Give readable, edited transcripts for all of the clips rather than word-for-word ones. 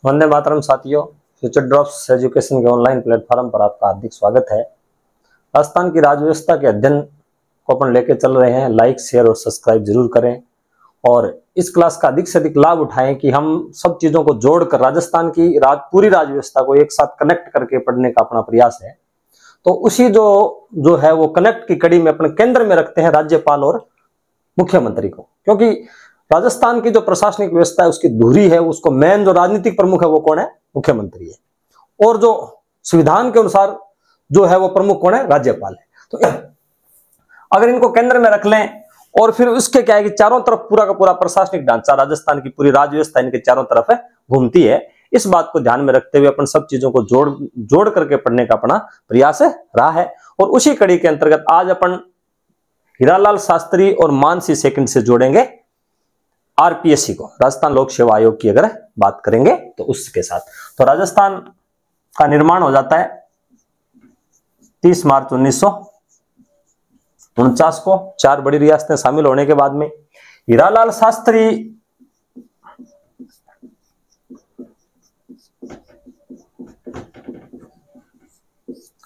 वंदे मातरम साथियों, future drops education के online platform पर आपका हार्दिक स्वागत है। राजस्थान की राजव्यवस्था के अध्ययन को अपन लेके चल रहे हैं। लाइक, शेयर और सब्सक्राइब जरूर करें और इस क्लास का अधिक से अधिक लाभ उठाएं कि हम सब चीजों को जोड़कर राजस्थान की पूरी राजव्यवस्था को एक साथ कनेक्ट करके पढ़ने का अपना प्रयास है। तो उसी जो है वो कनेक्ट की कड़ी में अपने केंद्र में रखते हैं राज्यपाल और मुख्यमंत्री को, क्योंकि राजस्थान की जो प्रशासनिक व्यवस्था है उसकी धुरी है, उसको मेन जो राजनीतिक प्रमुख है वो कौन है? मुख्यमंत्री है। और जो संविधान के अनुसार जो है वो प्रमुख कौन है? राज्यपाल है। तो अगर इनको केंद्र में रख लें और फिर उसके क्या है कि चारों तरफ पूरा का पूरा प्रशासनिक ढांचा, राजस्थान की पूरी राज्यव्यवस्था इनके चारों तरफ है घूमती है। इस बात को ध्यान में रखते हुए अपन सब चीजों को जोड़ करके पढ़ने का अपना प्रयास रहा है। और उसी कड़ी के अंतर्गत आज अपन हीरालाल शास्त्री और मानसी सेकंड से जोड़ेंगे आरपीएससी को, राजस्थान लोक सेवा आयोग की अगर बात करेंगे तो उसके साथ। तो राजस्थान का निर्माण हो जाता है 30 मार्च 1949 को, 4 बड़ी रियासतें शामिल होने के बाद में। हीरालाल शास्त्री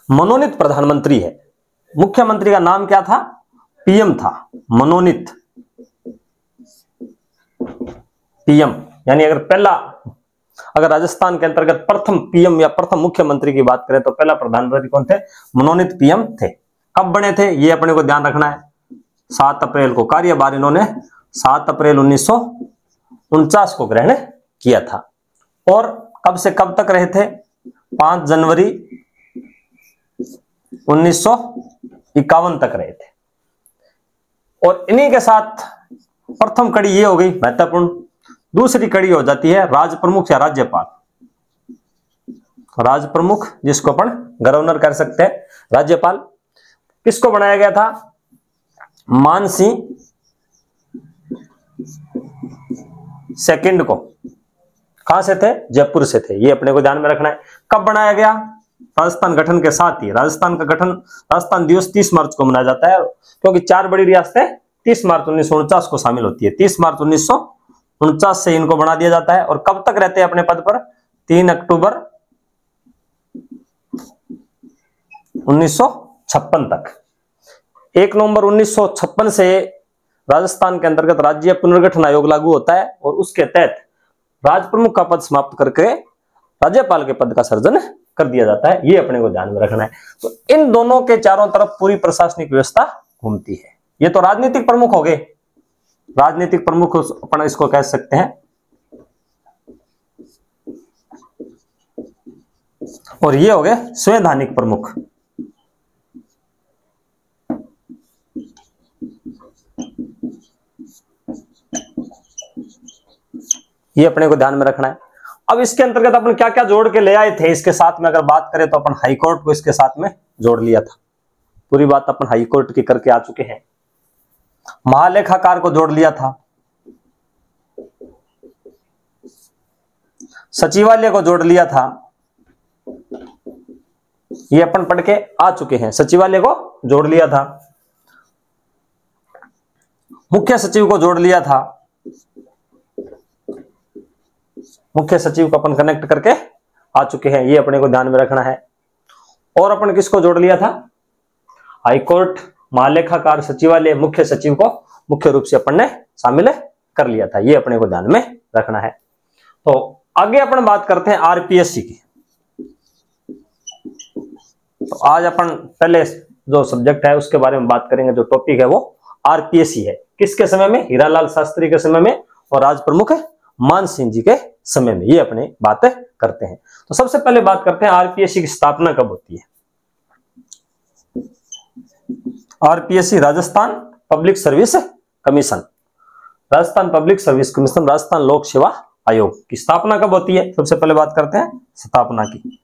मनोनीत प्रधानमंत्री है। मुख्यमंत्री का नाम क्या था? पीएम था, मनोनीत पीएम। यानी अगर राजस्थान के अंतर्गत प्रथम पीएम या प्रथम मुख्यमंत्री की बात करें तो पहला प्रधानमंत्री कौन थे? मनोनीत पीएम थे। कब बने थे ये अपने को ध्यान रखना है। 7 अप्रैल को, कार्यभार इन्होंने 7 अप्रैल 1949 को ग्रहण किया था। और कब से कब तक रहे थे? 5 जनवरी 1951 तक रहे थे। और इन्हीं के साथ प्रथम कड़ी ये हो गई महत्वपूर्ण। दूसरी कड़ी हो जाती है राज प्रमुख या राज्यपाल। राज प्रमुख जिसको अपन गवर्नर कर सकते हैं, राज्यपाल किसको बनाया गया था? मानसी सेकंड को। कहां से थे? जयपुर से थे। ये अपने को ध्यान में रखना है। कब बनाया गया? राजस्थान गठन के साथ ही। राजस्थान का गठन, राजस्थान दिवस 30 मार्च को मनाया जाता है, क्योंकि 4 बड़ी रियासतें 30 मार्च 1949 को शामिल होती है। 30 मार्च 1949 से इनको बना दिया जाता है। और कब तक रहते हैं अपने पद पर? 3 अक्टूबर 1956 तक। 1 नवंबर 1956 से राजस्थान के अंतर्गत राज्य पुनर्गठन आयोग लागू होता है और उसके तहत राज प्रमुख का पद समाप्त करके राज्यपाल के पद का सृजन कर दिया जाता है। ये अपने को ध्यान में रखना है। तो इन दोनों के चारों तरफ पूरी प्रशासनिक व्यवस्था घूमती है। ये तो राजनीतिक प्रमुख हो गए। राजनीतिक प्रमुख अपन इसको कह सकते हैं। और ये हो गए संवैधानिक प्रमुख। ये अपने को ध्यान में रखना है। अब इसके अंतर्गत अपन क्या क्या जोड़ के ले आए थे इसके साथ में अगर बात करें तो अपन हाईकोर्ट को इसके साथ में जोड़ लिया था। पूरी बात अपन हाईकोर्ट की करके आ चुके हैं। महालेखाकार को जोड़ लिया था। सचिवालय को जोड़ लिया था। ये अपन पढ़ के आ चुके हैं। सचिवालय को जोड़ लिया था। मुख्य सचिव को जोड़ लिया था। मुख्य सचिव को अपन कनेक्ट करके आ चुके हैं। ये अपने को ध्यान में रखना है। और अपन किसको जोड़ लिया था? हाईकोर्ट, महालेखाकार, सचिवालय, मुख्य सचिव को मुख्य रूप से अपन ने शामिल कर लिया था। ये अपने को ध्यान में रखना है। तो आगे अपन बात करते हैं आरपीएससी की। तो आज अपन पहले जो सब्जेक्ट है उसके बारे में बात करेंगे। जो टॉपिक है वो आरपीएससी है। किसके समय में? हीरालाल शास्त्री के समय में और राज प्रमुख मान सिंह जी के समय में। ये अपने बातें करते हैं। तो सबसे पहले बात करते हैं आरपीएससी की स्थापना कब होती है। RPSC Rajasthan public service commission, Rajasthan public service commission, Rajasthan लोक सेवा आयोग की स्थापना कब होती है? सबसे पहले बात करते हैं स्थापना की।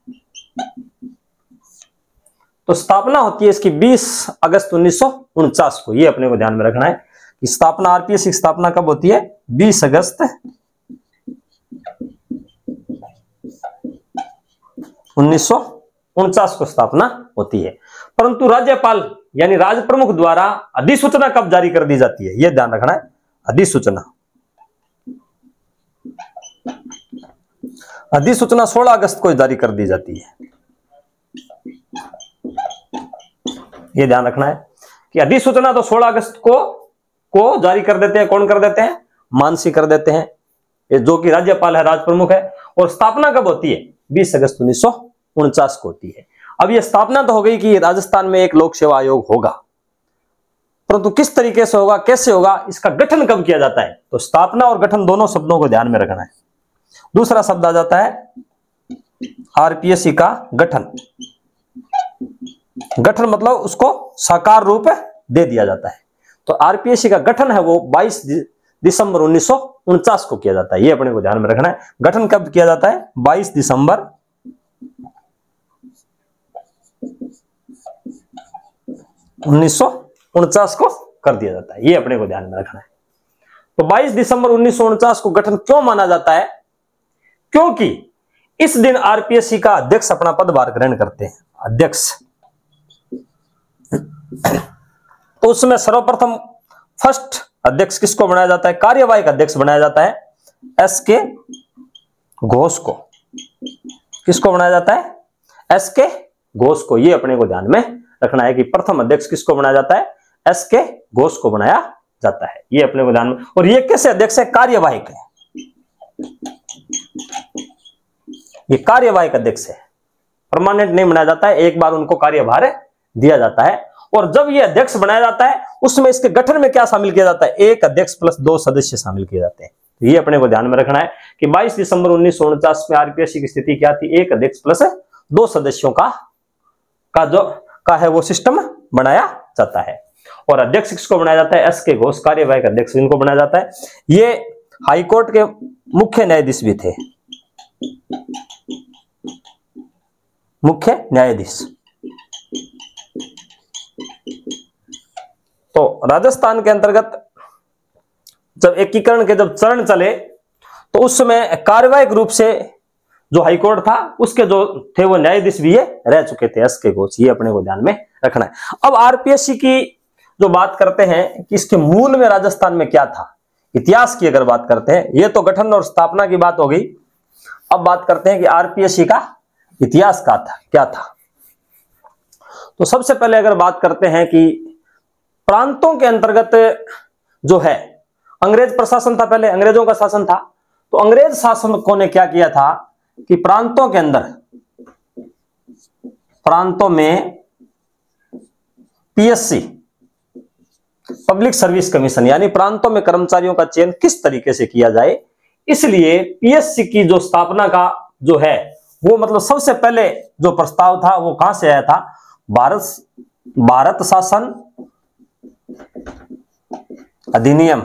तो स्थापना होती है इसकी 20 अगस्त 1949 को। ये अपने को ध्यान में रखना है कि स्थापना, आरपीएससी की स्थापना कब होती है? 20 अगस्त 1949 को स्थापना होती है। परंतु राज्यपाल यानी राज प्रमुख द्वारा अधिसूचना कब जारी कर दी जाती है? यह ध्यान रखना है। अधिसूचना अधिसूचना 16 अगस्त को जारी कर दी जाती है। ये ध्यान रखना है कि अधिसूचना तो 16 अगस्त को जारी कर देते हैं। कौन कर देते हैं? मानसी कर देते हैं, ये जो कि राज्यपाल है, राज प्रमुख है। और स्थापना कब होती है? 20 अगस्त 1949 को होती है। अब ये स्थापना तो हो गई कि राजस्थान में एक लोक सेवा आयोग होगा, परंतु किस तरीके से होगा, कैसे होगा, इसका गठन कब किया जाता है? तो स्थापना और गठन दोनों शब्दों को ध्यान में रखना है। दूसरा शब्द आ जाता है आरपीएससी का गठन। गठन मतलब उसको साकार रूप दे दिया जाता है। तो आरपीएससी का गठन है वो 22 दिसंबर 1949 को किया जाता है। ये अपने को ध्यान में रखना है। गठन कब किया जाता है? 22 दिसंबर 1949 को कर दिया जाता है। ये अपने को ध्यान में रखना है। तो 22 दिसंबर 1949 को गठन क्यों माना जाता है? क्योंकि इस दिन आरपीएससी का अध्यक्ष अपना पदभार ग्रहण करते हैं, अध्यक्ष। तो उसमें सर्वप्रथम फर्स्ट अध्यक्ष किसको बनाया जाता है? कार्यवाहक अध्यक्ष बनाया जाता है एसके घोष को। किसको बनाया जाता है? एसके घोष को। ये अपने को ध्यान में रखना है कि प्रथम अध्यक्ष किसको बनाया जाता है? एसके घोष को बनाया जाता है। ये अपने को ध्यान में। और ये कैसे अध्यक्ष है? कार्यवाहक है। ये कार्यवाहक अध्यक्ष है, परमानेंट नहीं बनाया जाता है। एक बार उनको कार्यभार दिया जाता है। और जब ये अध्यक्ष बनाया जाता है उसमें इसके गठन में क्या शामिल किया जाता है? एक अध्यक्ष प्लस 2 सदस्य शामिल किए जाते हैं। तो ये अपने को ध्यान में रखना है कि 22 दिसंबर 1949 में आरपीएससी की स्थिति क्या थी? एक अध्यक्ष प्लस 2 सदस्यों का है वो सिस्टम बनाया जाता है। और अध्यक्ष किसको बनाया जाता है? एसके घोष, कार्यवाहक अध्यक्ष इनको बनाया जाता है। ये हाईकोर्ट के मुख्य न्यायाधीश भी थे, मुख्य न्यायाधीश। तो राजस्थान के अंतर्गत जब एकीकरण के जब चरण चले तो उस समय कार्यवाहक रूप से जो हाईकोर्ट था उसके जो थे वो न्यायाधीश भी ये रह चुके थे, एसके घोष। ये अपने को ध्यान में रखना है। अब आरपीएससी की जो बात करते हैं कि इसके मूल में राजस्थान में क्या था, इतिहास की अगर बात करते हैं, ये तो गठन और स्थापना की बात हो गई। अब बात करते हैं कि आरपीएससी का इतिहास क्या था। तो सबसे पहले अगर बात करते हैं कि प्रांतों के अंतर्गत जो है अंग्रेज प्रशासन था, पहले अंग्रेजों का शासन था। तो अंग्रेज शासकों ने क्या किया था कि प्रांतों के अंदर, प्रांतों में पीएससी, पब्लिक सर्विस कमीशन, यानी प्रांतों में कर्मचारियों का चयन किस तरीके से किया जाए, इसलिए पीएससी की जो स्थापना का जो है वो मतलब सबसे पहले जो प्रस्ताव था वो कहां से आया था? भारत शासन अधिनियम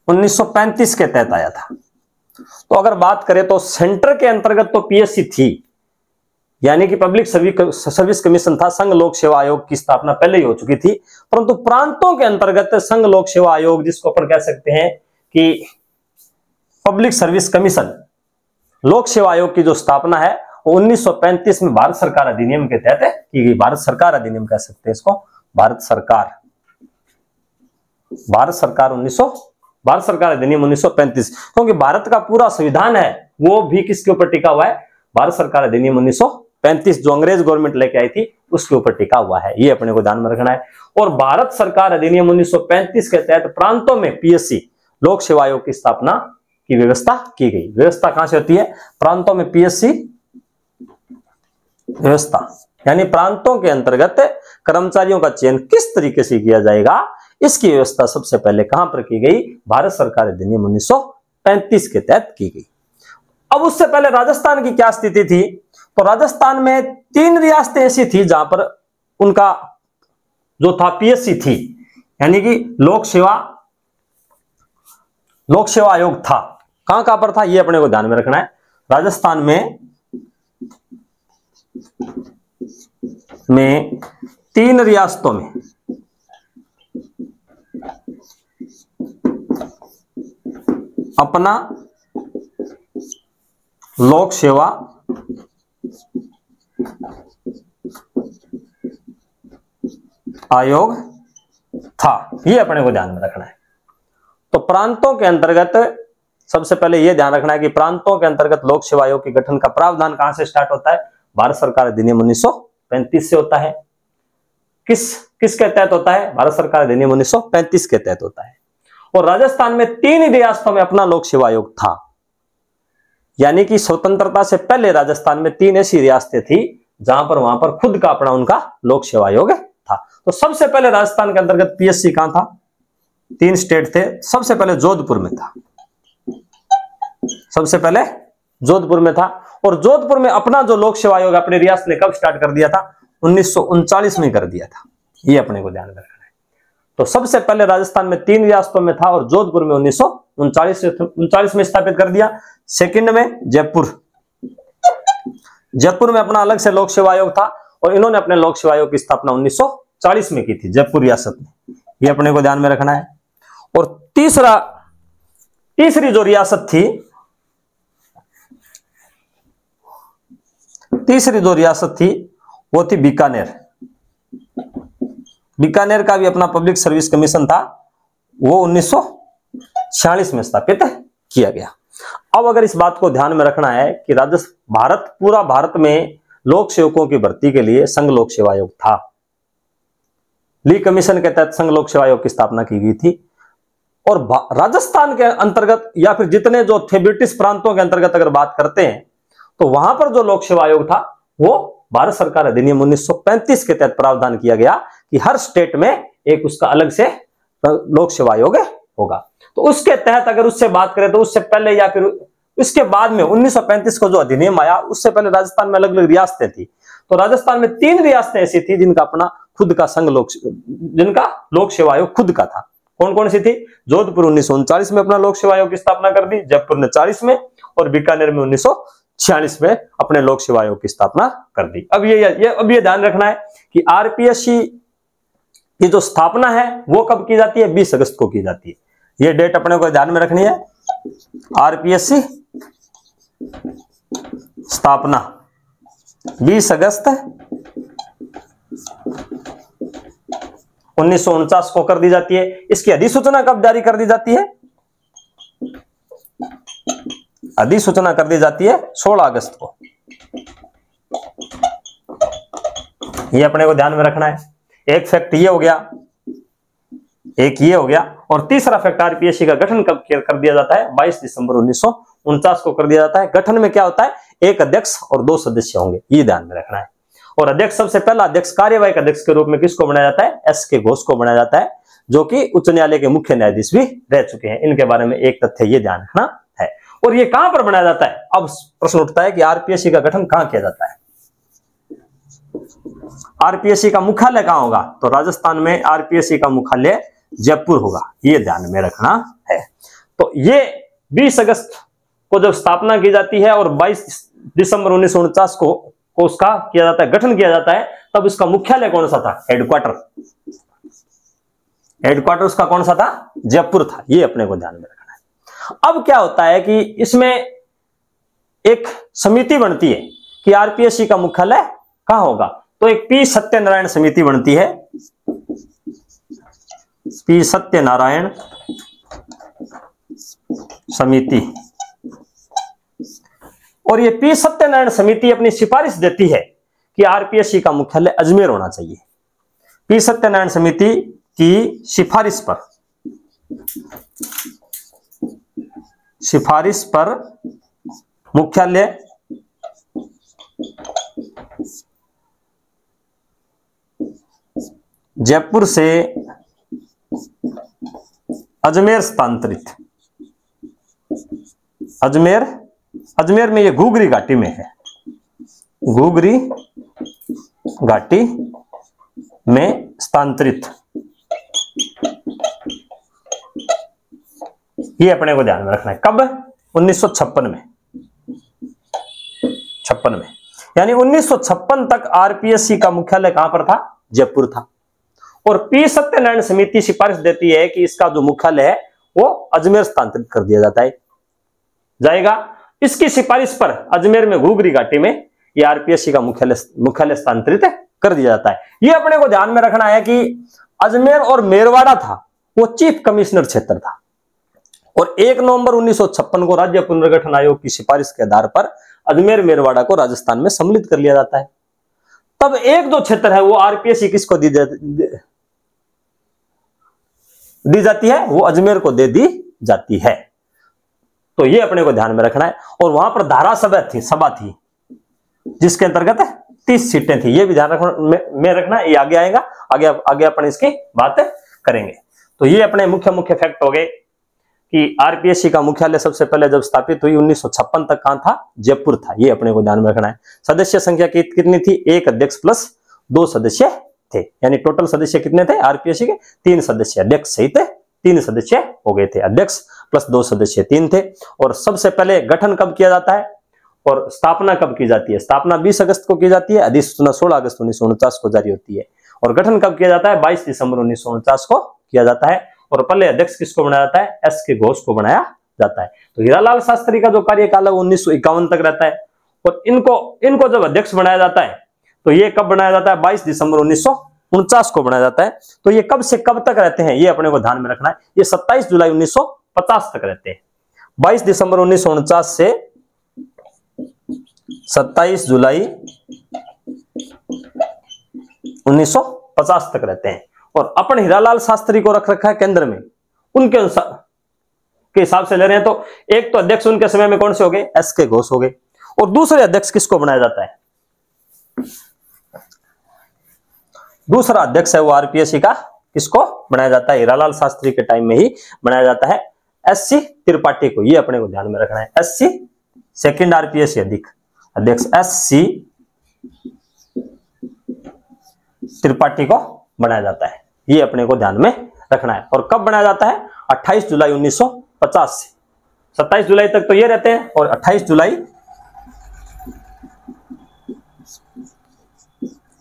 1935 के तहत आया था। तो अगर बात करें तो सेंटर के अंतर्गत तो पीएससी थी, यानी कि पब्लिक सर्विस कमीशन था। संघ लोक सेवा आयोग की स्थापना पहले ही हो चुकी थी, परंतु प्रांतों के अंतर्गत संघ लोक सेवा आयोग, जिसको अपन कह सकते हैं कि पब्लिक सर्विस कमीशन, लोक सेवा आयोग की जो स्थापना है वो 1935 में भारत सरकार अधिनियम के तहत की गई। भारत सरकार अधिनियम कह सकते हैं इसको, भारत सरकार अधिनियम 1935, क्योंकि भारत का पूरा संविधान है वो भी किसके ऊपर टिका हुआ है? भारत सरकार अधिनियम 1935 जो अंग्रेज गवर्नमेंट लेके आई थी उसके ऊपर टिका हुआ है। ये अपने को ध्यान में रखना है। और भारत सरकार अधिनियम 1935 के तहत प्रांतों में पीएससी, लोक सेवा आयोग की स्थापना की व्यवस्था की गई। व्यवस्था कहां से होती है? प्रांतों में पीएससी व्यवस्था, यानी प्रांतों के अंतर्गत कर्मचारियों का चयन किस तरीके से किया जाएगा, इसकी व्यवस्था सबसे पहले कहां पर की गई? भारत सरकार अधिनियम 1935 के तहत की गई। अब उससे पहले राजस्थान की क्या स्थिति थी? तो राजस्थान में 3 रियासतें ऐसी थी जहां पर उनका जो था पीएससी थी, यानी कि लोक सेवा आयोग था। कहां पर था ये अपने को ध्यान में रखना है। राजस्थान में 3 रियासतों में अपना लोक सेवा आयोग था। ये अपने को ध्यान में रखना है। तो प्रांतों के अंतर्गत सबसे पहले यह ध्यान रखना है कि प्रांतों के अंतर्गत लोक सेवा आयोग के गठन का प्रावधान कहां से स्टार्ट होता है? भारत सरकार अधिनियम 1935 से होता है। किसके तहत होता है? भारत सरकार अधिनियम 1935 के तहत होता है। और राजस्थान में 3 रियासतों में अपना लोक सेवा आयोग था, यानी कि स्वतंत्रता से पहले राजस्थान में 3 ऐसी रियासतें थी जहां पर वहां पर खुद का अपना उनका लोक सेवा आयोग था। तो सबसे पहले राजस्थान के अंतर्गत पीएससी कहां था? 3 स्टेट थे। सबसे पहले जोधपुर में था, सबसे पहले जोधपुर में था। और जोधपुर में अपना जो लोक सेवा आयोग अपने रियासत ने कब स्टार्ट कर दिया था? 1939 में कर दिया था। ये अपने को ध्यान में रखना है। तो सबसे पहले राजस्थान में 3 रियासतों में था और जोधपुर में 1939 में स्थापित कर दिया। सेकंड में जयपुर में अपना अलग से लोक सेवा आयोग था और इन्होंने अपने लोक सेवा आयोग की स्थापना 1940 में की थी, जयपुर रियासत में। ये अपने को ध्यान में रखना है। और तीसरी जो रियासत थी, वो थी बीकानेर। बीकानेर का भी अपना पब्लिक सर्विस कमीशन था, वो 1946 में स्थापित किया गया। अब अगर इस बात को ध्यान में रखना है कि पूरा भारत में लोक सेवकों की भर्ती के लिए संघ लोक सेवा आयोग था। ली कमीशन के तहत संघ लोक सेवा आयोग की स्थापना की गई थी। और राजस्थान के अंतर्गत या फिर जितने जो थे ब्रिटिश प्रांतों के अंतर्गत अगर बात करते हैं तो वहां पर जो लोक सेवा आयोग था वो भारत सरकार अधिनियम 1935 के तहत प्रावधान किया गया कि हर स्टेट में एक उसका अलग से लोक सेवा आयोग होगा। तो उसके तहत अगर उससे बात करें तो उससे पहले या फिर उसके बाद में 1935 को जो अधिनियम आया उससे पहले राजस्थान में अलग अलग रियासतें थी। तो राजस्थान में 3 रियासतें ऐसी थी जिनका अपना खुद का जिनका लोक सेवा आयोग खुद का था। कौन कौन सी थी? जोधपुर 1939 में अपना लोक सेवा आयोग की स्थापना कर दी, जयपुर ने 40 में और बीकानेर में 1946 में अपने लोक सेवा आयोग की स्थापना कर दी। अब ये ध्यान रखना है कि आरपीएससी की जो स्थापना है वो कब की जाती है? 20 अगस्त को की जाती है। ये डेट अपने को ध्यान में रखनी है। आरपीएससी स्थापना 20 अगस्त 1949 को कर दी जाती है। इसकी अधिसूचना कब जारी कर दी जाती है? अधिसूचना कर दी जाती है 16 अगस्त को। ये अपने को ध्यान में रखना है। एक फैक्ट ये हो गया, एक ये हो गया। और तीसरा फैक्ट, आरपीएससी का गठन कब कर दिया जाता है? 22 दिसंबर 1949 को कर दिया जाता है। गठन में क्या होता है? एक अध्यक्ष और 2 सदस्य होंगे, ये ध्यान में रखना है। और अध्यक्ष, सबसे पहला अध्यक्ष कार्यवाहक अध्यक्ष के रूप में किसको बनाया जाता है? एस के घोष को बनाया जाता है, जो कि उच्च न्यायालय के मुख्य न्यायाधीश भी रह चुके हैं। इनके बारे में एक तथ्य ये ध्यान रखना है। और ये कहां पर बनाया जाता है? अब प्रश्न उठता है कि आरपीएससी का गठन कहां किया जाता है? आरपीएससी का मुख्यालय कहां होगा? तो राजस्थान में आरपीएससी का मुख्यालय जयपुर होगा, ये ध्यान में रखना है। तो ये 20 अगस्त को जब स्थापना की जाती है और 22 दिसंबर 1949 को उसका किया जाता है, गठन किया जाता है, तब उसका मुख्यालय कौन सा था? हेडक्वार्टर उसका कौन सा था? जयपुर था। ये अपने को ध्यान में रखना है। अब क्या होता है कि इसमें एक समिति बनती है कि आरपीएससी का मुख्यालय कहां होगा। तो एक पी सत्यनारायण समिति बनती है, पी सत्यनारायण समिति। और ये पी सत्यनारायण समिति अपनी सिफारिश देती है कि आरपीएससी का मुख्यालय अजमेर होना चाहिए। पी सत्यनारायण समिति की सिफारिश पर मुख्यालय जयपुर से अजमेर स्थानांतरित। अजमेर में ये घुघरी घाटी में है, घुघरी घाटी में स्थानांतरित। ये अपने को ध्यान में रखना है। कब? 1956 में। 56 में, यानी 1956 तक आरपीएससी का मुख्यालय कहां पर था? जयपुर था। और पी सत्यनारायण समिति सिफारिश देती है कि इसका जो मुख्यालय है वो अजमेर स्थानांतरित कर दिया जाएगा। इसकी सिफारिश पर अजमेर में घुघरी घाटी में ये आरपीएससी का मुख्यालय स्थानांतरित कर दिया जाता है। ये अपने को ध्यान में रखना है कि अजमेर और मेरवाड़ा था वो चीफ कमिश्नर क्षेत्र था। और 1 नवंबर 1956 को राज्य पुनर्गठन आयोग की सिफारिश के आधार पर अजमेर मेरवाड़ा को राजस्थान में सम्मिलित कर लिया जाता है। तब एक जो क्षेत्र है वो आरपीएससी किसको दी जाती है, वो अजमेर को दे दी जाती है। तो ये अपने को ध्यान में रखना है। और वहां पर धारा सभा थी जिसके अंतर्गत 30 सीटें थी, ये भी ध्यान में रखना, ये आगे आएगा, आगे अपन इसकी बात करेंगे। तो ये अपने मुख्य फैक्ट हो गए कि आरपीएससी का मुख्यालय सबसे पहले जब स्थापित हुई 1956 तक कहां था, जयपुर था, ये अपने को ध्यान में रखना है। सदस्य संख्या कितनी थी, 1 अध्यक्ष प्लस 2 सदस्य थे, यानी टोटल सदस्य कितने थे आरपीएससी के, 3 सदस्य, अध्यक्ष सहित 3 सदस्य हो गए थे, अध्यक्ष प्लस 2 सदस्य 3 थे। और सबसे पहले गठन कब किया जाता है और स्थापना कब की जाती है, स्थापना 20 अगस्त को की जाती है, अधिसूचना 16 अगस्त 1949 को जारी होती है। और गठन कब किया जाता है, 22 दिसंबर 1949 को किया जाता है। और पहले अध्यक्ष किसको बनाया जाता है, एस के घोष को बनाया जाता है। तो हीरालाल शास्त्री का जो कार्यकाल है 1951 तक रहता है। और इनको जब अध्यक्ष बनाया जाता है तो ये कब बनाया जाता है, 22 दिसंबर 1949 को बनाया जाता है। तो ये कब से कब तक रहते हैं, ये अपने को ध्यान में रखना है। ये 27 जुलाई 1950 तक रहते हैं। 22 दिसंबर 1949 से 27 जुलाई 1950 तक रहते हैं। और अपन हीरालाल शास्त्री को रख रखा है केंद्र में, उनके अनुसार के हिसाब से ले रहे हैं। तो एक तो अध्यक्ष उनके समय में कौन से हो गए, एस के घोष हो गए। और दूसरे अध्यक्ष किसको बनाया जाता है, दूसरा अध्यक्ष है वो आरपीएससी का किसको बनाया जाता है, हीरालाल शास्त्री के टाइम में ही बनाया जाता है, एससी त्रिपाठी को। ये अपने को ध्यान में रखना है, एससी सेकंड आरपीएससी अध्यक्ष एससी त्रिपाठी को बनाया जाता है। ये अपने को ध्यान में रखना है। और कब बनाया जाता है, 28 जुलाई 1950 से 27 जुलाई तक तो ये रहते हैं। और 28 जुलाई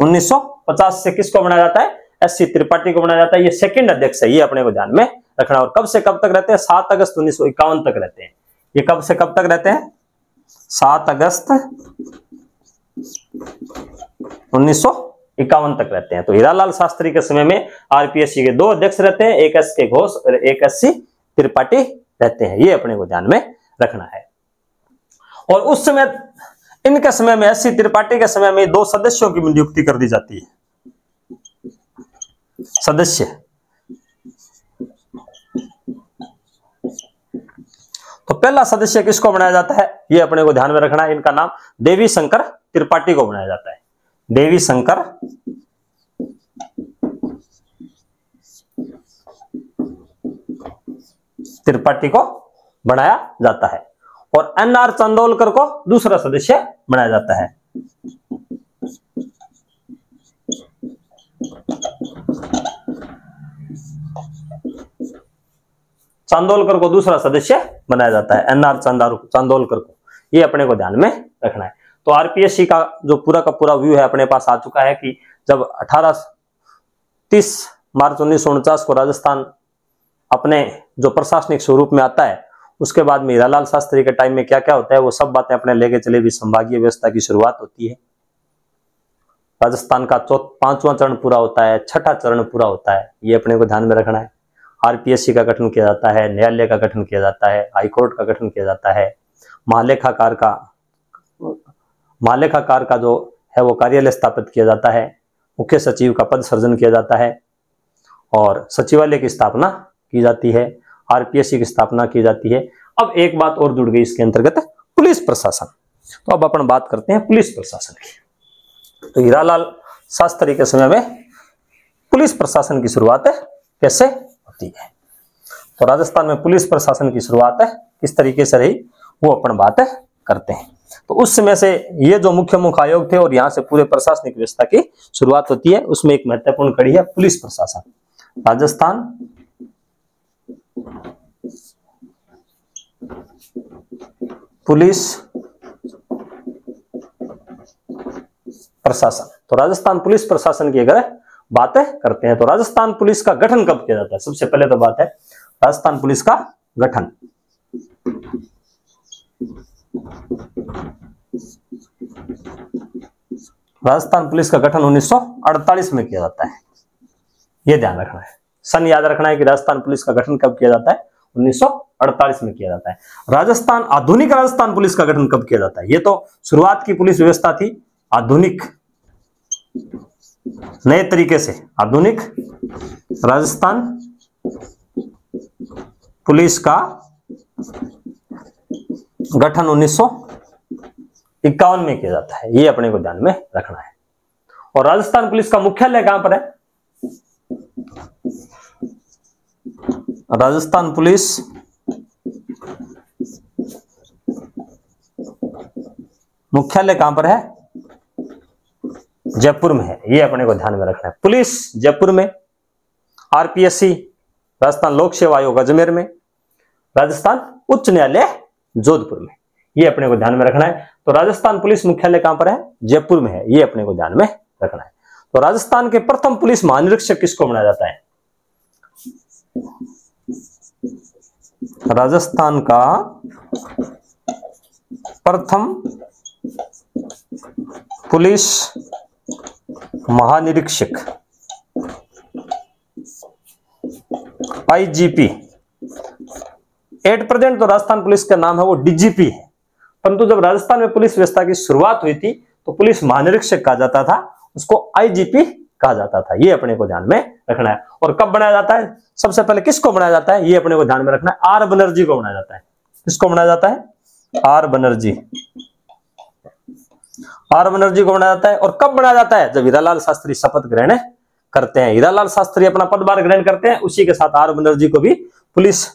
1950 से किसको बनाया जाता है, एससी त्रिपाठी को बनाया जाता है। ये सेकंड अध्यक्ष है, ये अपने को ध्यान में रखना। और कब से कब तक रहते हैं, 7 अगस्त 1951 तक रहते हैं। ये कब से कब तक रहते हैं, 7 अगस्त 1951 तक रहते हैं। तो हीरालाल शास्त्री के समय में आरपीएससी के 2 अध्यक्ष रहते हैं, एक एस के घोष और एक एससी त्रिपाठी रहते हैं। ये अपने को ध्यान में रखना है। और उस समय इनके समय में, एससी त्रिपाठी के समय में 2 सदस्यों की नियुक्ति कर दी जाती है। सदस्य तो पहला सदस्य किसको बनाया जाता है, ये अपने को ध्यान में रखना है। इनका नाम देवी शंकर त्रिपाठी को बनाया जाता है, देवी शंकर त्रिपाठी को बनाया जाता है। और एनआर चंदोलकर को दूसरा सदस्य बनाया जाता है। चांदोलकर को दूसरा सदस्य बनाया जाता है, एनआर चांदोलकर को। ये अपने को ध्यान में रखना है। तो आरपीएससी का जो पूरा का पूरा व्यू है अपने पास आ चुका है कि जब 30 मार्च 1949 को राजस्थान अपने जो प्रशासनिक स्वरूप में आता है, उसके बाद में हीरालाल शास्त्री के टाइम में क्या क्या होता है वो सब बातें अपने लेके चले भी। संभागीय व्यवस्था की शुरुआत होती है, राजस्थान का 5वां चरण पूरा होता है, 6ठा चरण पूरा होता है। ये अपने को ध्यान में रखना है। आरपीएससी का गठन किया जाता है, न्यायालय का गठन किया जाता है, हाईकोर्ट का गठन किया जाता है, महालेखाकार का जो है वो कार्यालय स्थापित किया जाता है, मुख्य सचिव का पद सृजन किया जाता है और सचिवालय की स्थापना की जाती है, आरपीएससी की स्थापना की जाती है। अब एक बात और जुड़ गई इसके अंतर्गत, पुलिस प्रशासन। तो अब अपन बात करते हैं पुलिस प्रशासन की। तो हीरालाल शास्त्री के समय में पुलिस प्रशासन की शुरुआत कैसे होती है, तो राजस्थान में पुलिस प्रशासन की शुरुआत किस तरीके से रही वो अपन बात करते हैं। तो उस समय से ये जो मुख्य आयोग थे और यहाँ से पूरे प्रशासनिक व्यवस्था की शुरुआत होती है। उसमें एक महत्वपूर्ण कड़ी है पुलिस प्रशासन। राजस्थान पुलिस प्रशासन। तो राजस्थान पुलिस प्रशासन की अगर बातें करते हैं तो राजस्थान पुलिस का गठन कब किया जाता है, सबसे पहले तो बात है राजस्थान पुलिस का गठन। राजस्थान पुलिस का गठन 1948 में किया जाता है। यह ध्यान रखना है, सन याद रखना है कि राजस्थान पुलिस का गठन कब किया जाता है, 1948 में किया जाता है। राजस्थान, आधुनिक राजस्थान पुलिस का गठन कब किया जाता है? ये तो शुरुआत की पुलिस व्यवस्था थी आधुनिक, नए तरीके से आधुनिक राजस्थान पुलिस का गठन 1951 में किया जाता है। ये अपने को ध्यान में रखना है। और राजस्थान पुलिस का मुख्यालय कहां पर है? राजस्थान पुलिस मुख्यालय कहां पर है? जयपुर में है। ये अपने को ध्यान में रखना है। पुलिस जयपुर में, आरपीएससी राजस्थान लोक सेवा आयोग अजमेर में, राजस्थान उच्च न्यायालय जोधपुर में। ये अपने को ध्यान में रखना है। तो राजस्थान पुलिस मुख्यालय कहां पर है? जयपुर में है। ये अपने को ध्यान में रखना है। तो राजस्थान के प्रथम पुलिस महानिरीक्षक किसको बनाया जाता है? राजस्थान का प्रथम पुलिस महानिरीक्षक आईजीपी, एट प्रेजेंट तो राजस्थान पुलिस का नाम है वो डीजीपी है, परंतु जब राजस्थान में पुलिस व्यवस्था की शुरुआत हुई थी तो पुलिस महानिरीक्षक कहा जाता था, उसको आईजीपी कहा जाता था। ये अपने को ध्यान में रखना है। और कब बनाया जाता है? सबसे पहले किसको बनाया जाता है? ये अपने को ध्यान में रखना है। आर बनर्जी को बनाया जाता है। किसको बनाया जाता है? आर बनर्जी। आर बनर्जी को बनाया जाता है। और कब बनाया जाता है? जब हीरालाल शास्त्री शपथ ग्रहण करते हैं। हीरालाल शास्त्री अपना पदभार ग्रहण करते हैं, उसी के साथ आर बनर्जी को भी पुलिस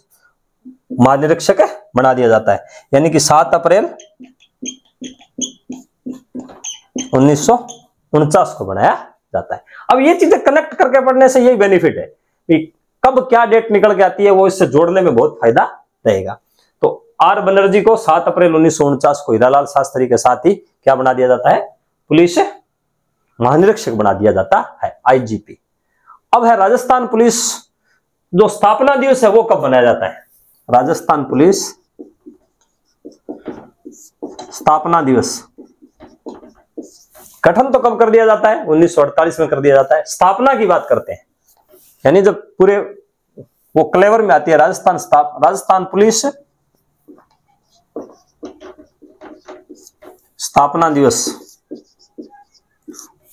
महानिरीक्षक बना दिया जाता है। यानी कि 7 अप्रैल 1949 को बनाया जाता है। अब ये चीजें कनेक्ट करके पढ़ने से यही बेनिफिट है कि कब क्या डेट निकल के आती है वो इससे जोड़ने में बहुत फायदा रहेगा। तो आर बनर्जी को 7 अप्रैल 1949 को हीरालाल शास्त्री के साथ ही क्या बना दिया जाता है? पुलिस महानिरीक्षक बना दिया जाता है, आईजीपी। अब है राजस्थान पुलिस जो स्थापना दिवस है वो कब बनाया जाता है? राजस्थान पुलिस स्थापना दिवस गठन तो कब कर दिया जाता है? 1948 में कर दिया जाता है। स्थापना की बात करते हैं, यानी जब पूरे वो क्लेवर में आती है राजस्थान पुलिस स्थापना दिवस,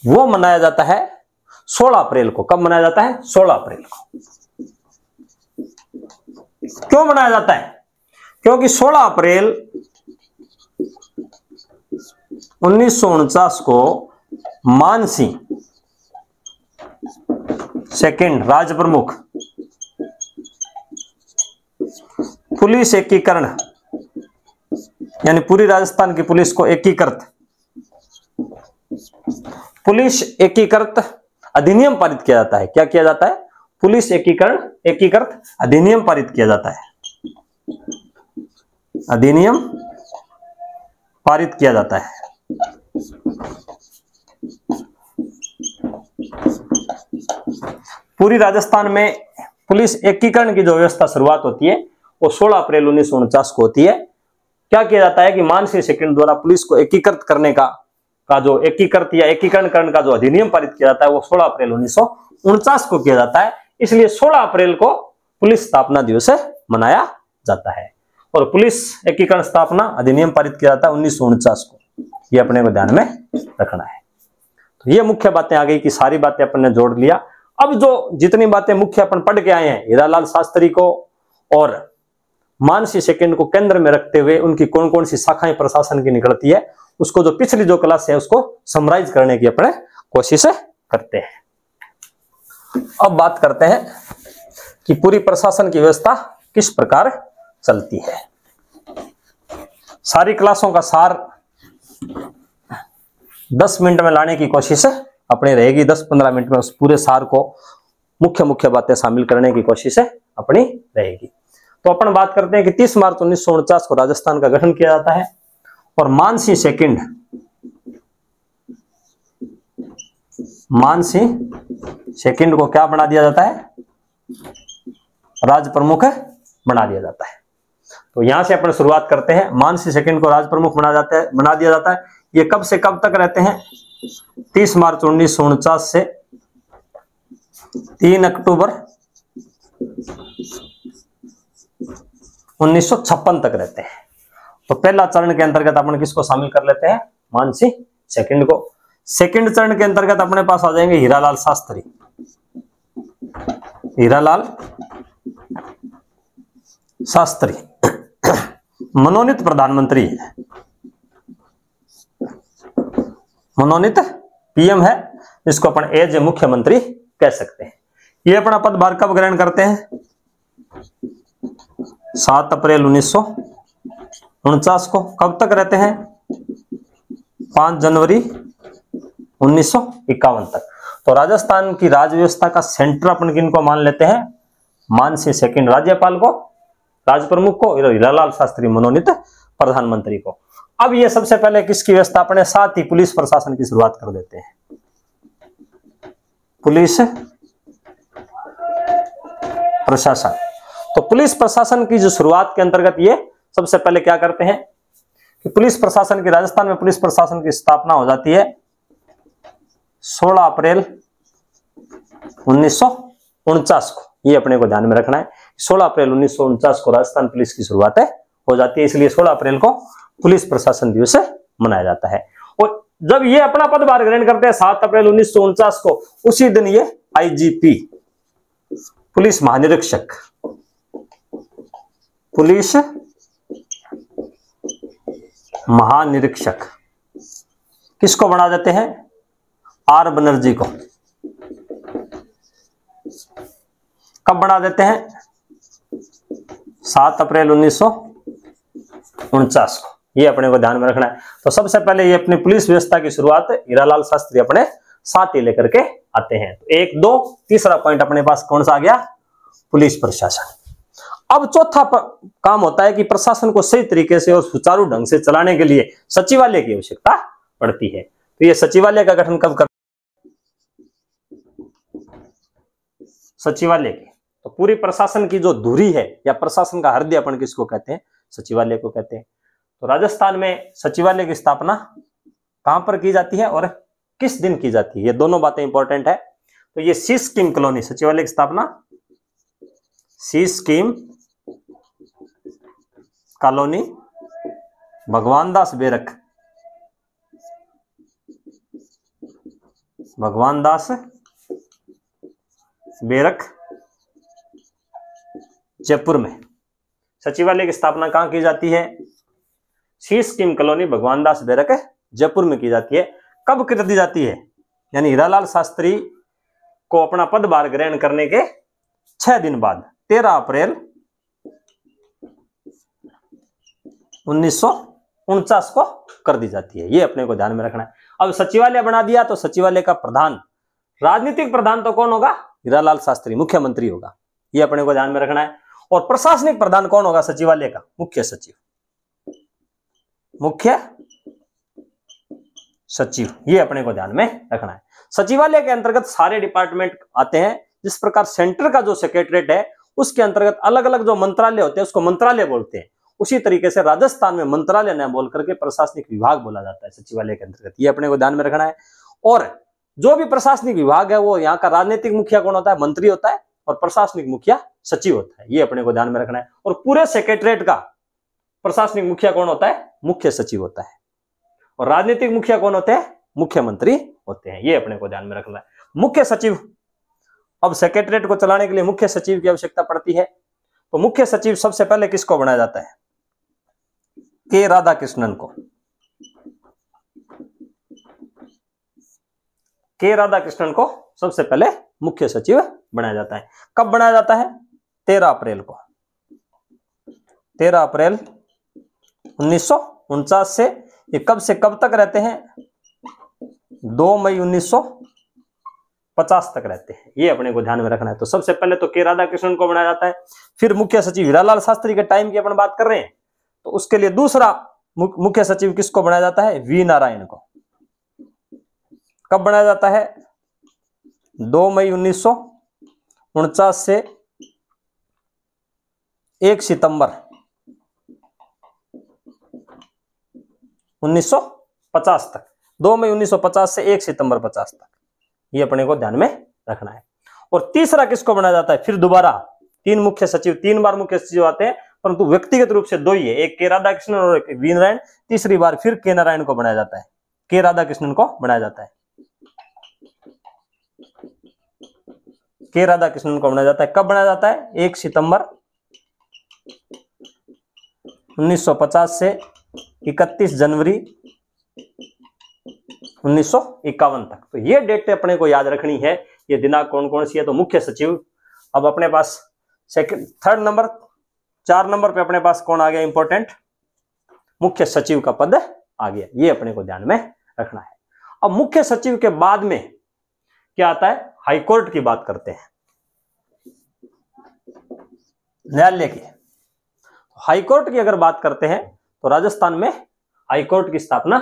वो मनाया जाता है 16 अप्रैल को। कब मनाया जाता है? 16 अप्रैल को। क्यों मनाया जाता है? क्योंकि 16 अप्रैल 1949 को मानसिंह सेकंड राज प्रमुख पुलिस एकीकरण, यानी पूरी राजस्थान की पुलिस को एकीकृत पुलिस एकीकृत अधिनियम पारित किया जाता है। क्या किया जाता है? पुलिस एकीकृत अधिनियम पारित किया जाता है। अधिनियम पारित किया जाता है। पूरी राजस्थान में पुलिस एकीकरण की जो व्यवस्था शुरुआत होती है वो 16 अप्रैल 1949 को होती है। क्या किया जाता है कि मानसिंह सेकंड द्वारा पुलिस को एकीकृत करने का जो एकीकृत या एकीकरण करने का जो अधिनियम पारित किया जाता है वो 16 अप्रैल 1949 को किया जाता है। इसलिए 16 अप्रैल को पुलिस स्थापना दिवस मनाया जाता है। और पुलिस एकीकरण स्थापना अधिनियम पारित किया जाता है 1949 को। ये अपने को ध्यान में रखना है। तो ये मुख्य बातें आ गई कि सारी बातें अपन ने जोड़ लिया। अब जो जितनी बातें मुख्य अपन पढ़ के आए हैं, हीरालाल शास्त्री को और मानसिंह सेकंड को केंद्र में रखते हुए उनकी कौन कौन सी शाखाएं प्रशासन की निकलती है, उसको जो पिछली जो क्लास है उसको समराइज करने की अपने कोशिश करते हैं। अब बात करते हैं कि पूरी प्रशासन की व्यवस्था किस प्रकार चलती है। सारी क्लासों का सार 10 मिनट में लाने की कोशिश अपनी रहेगी। 10-15 मिनट में उस पूरे सार को मुख्य मुख्य बातें शामिल करने की कोशिश अपनी रहेगी। तो अपन बात करते हैं कि 30 मार्च 1949 को राजस्थान का गठन किया जाता है और मानसिंह सेकंड को क्या बना दिया जाता है? राज प्रमुख बना दिया जाता है। तो यहां से अपन शुरुआत करते हैं। मानसिंह सेकंड को राज प्रमुख बना दिया जाता है। ये कब से कब तक रहते हैं? 30 मार्च 1949 से 3 अक्टूबर 1956 तक रहते हैं। तो पहला चरण के अंतर्गत अपन किसको शामिल कर लेते हैं, मानसिंह सेकंड को। सेकंड चरण के अंतर्गत अपने पास आ जाएंगे हीरालाल शास्त्री। हीरालाल शास्त्री मनोनीत प्रधानमंत्री है, मनोनीत पीएम है, इसको अपन एज ए मुख्यमंत्री कह सकते हैं। ये अपना पदभार कब ग्रहण करते हैं, 7 अप्रैल 1949 को। कब तक रहते हैं, 5 जनवरी 1951 तक। तो राजस्थान की राज व्यवस्था का सेंटर अपन किनको मान लेते हैं, मानसिंह सेकंड राज्यपाल को, राज प्रमुख को, और हीरालाल शास्त्री मनोनीत प्रधानमंत्री को। अब ये सबसे पहले किसकी व्यवस्था, अपने साथ ही पुलिस प्रशासन की शुरुआत कर देते हैं। पुलिस प्रशासन, तो पुलिस प्रशासन की जो शुरुआत के अंतर्गत ये सबसे पहले क्या करते हैं कि पुलिस प्रशासन की, राजस्थान में पुलिस प्रशासन की स्थापना हो जाती है 16 अप्रैल 1949 को। ये अपने को ध्यान में रखना है, 16 अप्रैल 1949 को राजस्थान पुलिस की शुरुआत हो जाती है, इसलिए 16 अप्रैल को पुलिस प्रशासन दिवस मनाया जाता है। और जब ये अपना पदभार ग्रहण करते हैं 7 अप्रैल 1949 को, उसी दिन ये आईजीपी, पुलिस महानिरीक्षक, पुलिस महानिरीक्षक किसको बना देते हैं, आर बनर्जी को। कब बना देते हैं, 7 अप्रैल 1949 को। ये अपने को ध्यान में रखना है। तो सबसे पहले ये अपनी पुलिस व्यवस्था की शुरुआत हीरालाल शास्त्री अपने साथ ही लेकर के आते हैं। तो 1, 2, तीसरा पॉइंट अपने पास कौन सा आ गया, पुलिस प्रशासन। अब चौथा काम होता है कि प्रशासन को सही तरीके से और सुचारू ढंग से चलाने के लिए सचिवालय की आवश्यकता पड़ती है। तो ये सचिवालय का गठन कब कर, सचिवालय की, तो पूरी प्रशासन की जो धुरी है या प्रशासन का हृदय अपन किसको कहते हैं, सचिवालय को कहते हैं। तो राजस्थान में सचिवालय की स्थापना कहां पर की जाती है और किस दिन की जाती है, ये दोनों बातें इंपॉर्टेंट है। तो ये सी स्कीम कॉलोनी, सचिवालय की स्थापना सी स्कीम कॉलोनी भगवानदास बेरक, भगवानदास बेरक जयपुर में सचिवालय की स्थापना कहां की जाती है, सी स्कीम कॉलोनी भगवानदास बेरक जयपुर में की जाती है। कब कर दी जाती है, यानी हीरालाल शास्त्री को अपना पदभार ग्रहण करने के 6 दिन बाद 13 अप्रैल 1949 को कर दी जाती है। ये अपने को ध्यान में रखना है। अब सचिवालय बना दिया तो सचिवालय का प्रधान, राजनीतिक प्रधान तो कौन होगा, हीरालाल शास्त्री, मुख्यमंत्री होगा। ये अपने को ध्यान में रखना है। और प्रशासनिक प्रधान कौन होगा सचिवालय का, मुख्य सचिव, मुख्य सचिव। ये अपने को ध्यान में रखना है। सचिवालय के अंतर्गत सारे डिपार्टमेंट आते हैं। जिस प्रकार सेंटर का जो सेक्रेटरीट है उसके अंतर्गत अलग अलग जो मंत्रालय होते हैं उसको मंत्रालय बोलते हैं, उसी तरीके से राजस्थान में मंत्रालय न बोल करके प्रशासनिक विभाग बोला जाता है सचिवालय के अंतर्गत। ये अपने को ध्यान में रखना है। और जो भी प्रशासनिक विभाग है वो यहाँ का राजनीतिक मुखिया कौन होता है, मंत्री होता है, और प्रशासनिक मुखिया सचिव होता है। ये अपने को ध्यान में रखना है। और पूरे सेक्रेटरीट का प्रशासनिक मुखिया कौन होता है, मुख्य सचिव होता है। और राजनीतिक मुखिया कौन होते हैं, मुख्यमंत्री होते हैं। ये अपने को ध्यान में रखना है। मुख्य सचिव, अब सेक्रेटरीट को चलाने के लिए मुख्य सचिव की आवश्यकता पड़ती है। तो मुख्य सचिव सबसे पहले किसको बनाया जाता है, के राधाकृष्णन को। के राधाकृष्णन को सबसे पहले मुख्य सचिव बनाया जाता है। कब बनाया जाता है, 13 अप्रैल को। 13 अप्रैल 1949 से ये कब से कब तक रहते हैं, 2 मई 1950 तक रहते हैं। ये अपने को ध्यान में रखना है। तो सबसे पहले तो के राधाकृष्णन को बनाया जाता है। फिर मुख्य सचिव हीरालाल शास्त्री के टाइम की अपन बात कर रहे हैं, तो उसके लिए दूसरा मुख्य सचिव किसको बनाया जाता है, वी नारायण को। कब बनाया जाता है, 2 मई 1949 से 1 सितंबर 1950 तक। 2 मई 1950 से 1 सितंबर 50 तक। ये अपने को ध्यान में रखना है। और तीसरा किसको बनाया जाता है, फिर दोबारा 3 मुख्य सचिव, 3 बार मुख्य सचिव आते हैं, परंतु व्यक्तिगत रूप से दो ही है, एक के राधाकृष्णन और एक वी नारायण। तीसरी बार फिर के नारायण को बनाया जाता है, के राधाकृष्णन को बनाया जाता है, के राधाकृष्णन को बनाया जाता है। कब बनाया जाता है? 1 सितंबर 1950 से 31 जनवरी 1951 तक। तो ये डेट अपने को याद रखनी है। ये दिनांक कौन कौन सी है? तो मुख्य सचिव। अब अपने पास थर्ड नंबर, 4 नंबर पे अपने पास कौन आ गया इंपॉर्टेंट? मुख्य सचिव का पद आ गया। ये अपने को ध्यान में रखना है। अब मुख्य सचिव के बाद में क्या आता है? हाईकोर्ट की बात करते हैं, न्यायालय की। हाईकोर्ट की अगर बात करते हैं तो राजस्थान में हाईकोर्ट की स्थापना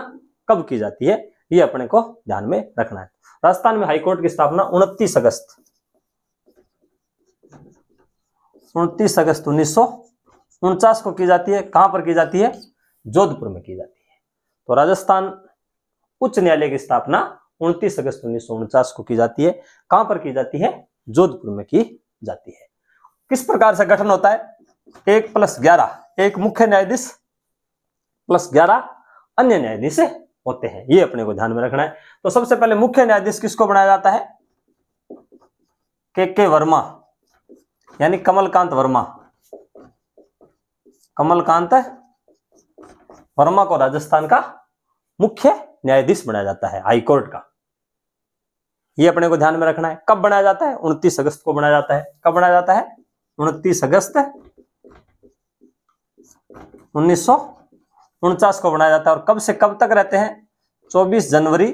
कब की जाती है? ये अपने को ध्यान में रखना है। राजस्थान में हाईकोर्ट की स्थापना 29 अगस्त 1949 को की जाती है। कहां पर की जाती है? जोधपुर में की जाती है। तो राजस्थान उच्च न्यायालय की स्थापना 29 अगस्त 1949 को की जाती है। कहां पर की जाती है? जोधपुर में की जाती है। किस प्रकार से गठन होता है? 1+11, एक मुख्य न्यायाधीश प्लस 11 अन्य न्यायाधीश होते हैं। ये अपने को ध्यान में रखना है। तो सबसे पहले मुख्य न्यायाधीश किसको बनाया जाता है? के वर्मा, यानी कमलकांत वर्मा। कमलकांत वर्मा को राजस्थान का मुख्य न्यायाधीश बनाया जाता है हाईकोर्ट का। ये अपने को ध्यान में रखना है। कब बनाया जाता है? 29 अगस्त को बनाया जाता है। कब बनाया जाता है? 29 अगस्त 1949 को बनाया जाता है। और कब से कब तक रहते हैं? 24 जनवरी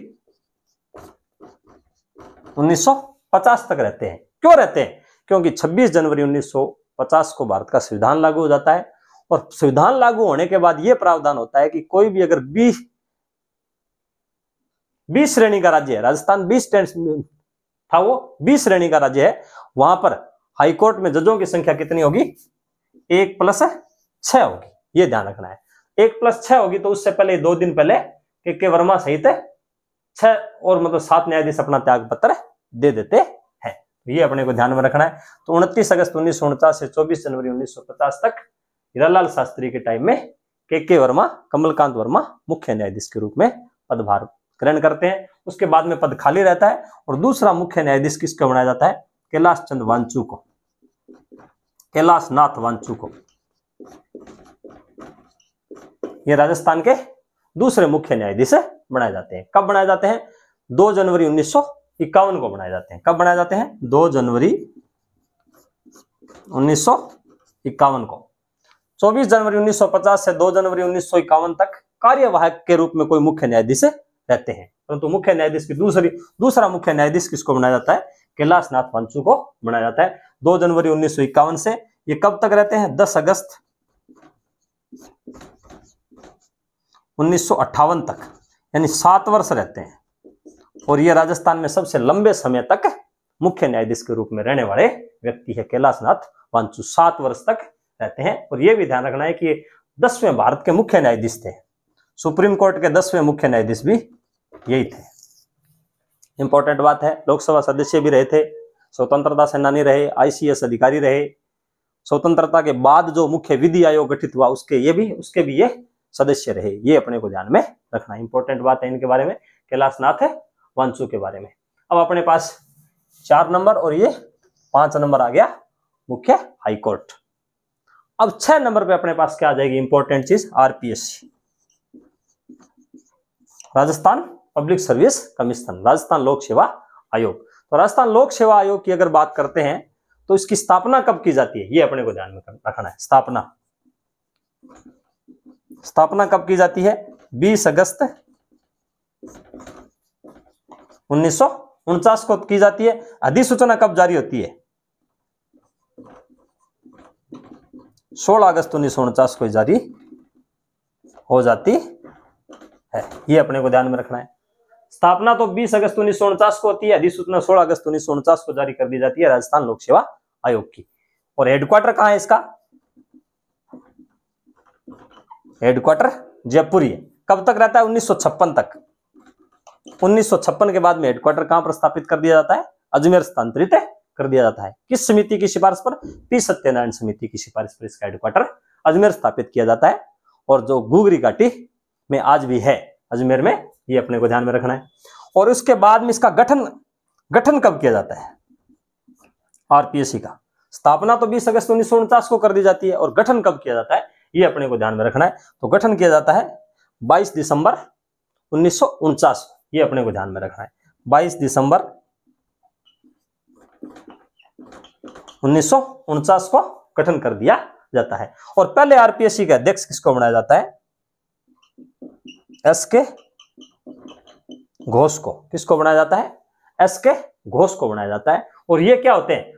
1950 तक रहते हैं। क्यों रहते हैं? क्योंकि 26 जनवरी 1950 को भारत का संविधान लागू हो जाता है। और संविधान लागू होने के बाद यह प्रावधान होता है कि कोई भी अगर 20 श्रेणी का राज्य है, राजस्थान 20 था, वो 20 श्रेणी का राज्य है, वहां पर हाईकोर्ट में जजों की संख्या कितनी होगी? 1+6 होगी। ये ध्यान रखना है। 1+6 होगी। तो उससे पहले 2 दिन पहले के वर्मा सहित 6 और मतलब 7 न्यायाधीश अपना त्याग पत्र दे देते हैं। ये अपने को ध्यान में रखना है। तो 29 अगस्त 1949 से 24 जनवरी 1950 तक हीरालाल शास्त्री के टाइम में के वर्मा, कमलकांत वर्मा मुख्य न्यायाधीश के रूप में पदभार ग्रहण करते हैं। उसके बाद में पद खाली रहता है और दूसरा मुख्य न्यायाधीश किसको बनाया जाता है? कैलाश चंद वांचू को, कैलाश नाथ वांचू को। ये राजस्थान के दूसरे मुख्य न्यायाधीश बनाए जाते हैं। कब बनाए जाते हैं? 2 जनवरी 1951 को बनाए जाते हैं। कब बनाए जाते हैं? 2 जनवरी 1951 को। 24 जनवरी 1950 से 2 जनवरी 1951 तक कार्यवाहक के रूप में कोई मुख्य न्यायाधीश रहते हैं। परंतु मुख्य न्यायाधीश की दूसरा मुख्य न्यायाधीश किसको बनाया जाता है? कैलाश नाथ वांचू को बनाया जाता है। 2 जनवरी 1951 से ये कब तक रहते हैं? 10 अगस्त 1958 तक, यानी 7 वर्ष रहते हैं। और ये राजस्थान में सबसे लंबे समय तक मुख्य न्यायाधीश के रूप में रहने वाले व्यक्ति है कैलाश नाथ वांचू। 7 वर्ष तक रहते हैं। और यह भी ध्यान रखना है कि 10वें भारत के मुख्य न्यायाधीश थे। सुप्रीम कोर्ट के 10वें मुख्य न्यायाधीश भी यही थे। इंपॉर्टेंट बात है। लोकसभा सदस्य भी रहे थे, स्वतंत्रता सेनानी रहे, ICS अधिकारी रहे। स्वतंत्रता के बाद जो मुख्य विधि आयोग गठित हुआ उसके भी ये सदस्य रहे। ये अपने को ध्यान में रखना। इंपॉर्टेंट बात है इनके बारे में, कैलाश नाथ वांचू के बारे में। अब अपने पास 4 नंबर और ये 5 नंबर आ गया मुख्य हाईकोर्ट। अब 6 नंबर पे अपने पास क्या आ जाएगी इंपॉर्टेंट चीज? RPSC, Rajasthan public service commission, Rajasthan लोक सेवा आयोग। तो राजस्थान लोक सेवा आयोग की अगर बात करते हैं तो इसकी स्थापना कब की जाती है? ये अपने को ध्यान में रखना है। स्थापना कब की जाती है? 20 अगस्त 1949 को की जाती है। अधिसूचना कब जारी होती है? 16 अगस्त 1949 को जारी हो जाती है। ये अपने को ध्यान में रखना है। स्थापना तो 20 अगस्त 1949 को होती है, अधिसूचना 16 अगस्त 1949 को जारी कर दी जाती है राजस्थान लोक सेवा आयोग की। और हेडक्वार्टर कहां है इसका? हेडक्वार्टर जयपुर ही है। कब तक रहता है? 1956 तक। 1956 के बाद में हेडक्वार्टर कहां पर स्थापित कर दिया जाता है? अजमेर स्थानांतरित कर दिया जाता है। किस समिति की सिफारिश पर? पी सत्यनारायण समिति की सिफारिश पर इसका हेडक्वार्टर अजमेर स्थापित किया जाता है, और जो गुगरी घाटी में आज भी है अजमेर में, ये अपने को ध्यान में रखना है। और उसके बाद में इसका गठन कब किया जाता है? आरपीएससी का स्थापना तो 20 अगस्त 1949 को कर दी जाती है, और गठन कब किया जाता है ये अपने को ध्यान में रखना है। तो गठन किया जाता है 22 दिसंबर 1949, ये अपने को ध्यान में रखना है। 22 दिसंबर 1949 को गठन कर दिया जाता है। और पहले आरपीएससी का अध्यक्ष किसको बनाया जाता है? एसके घोष को। किसको बनाया जाता है? एसके घोष को बनाया जाता है। और ये क्या होते हैं?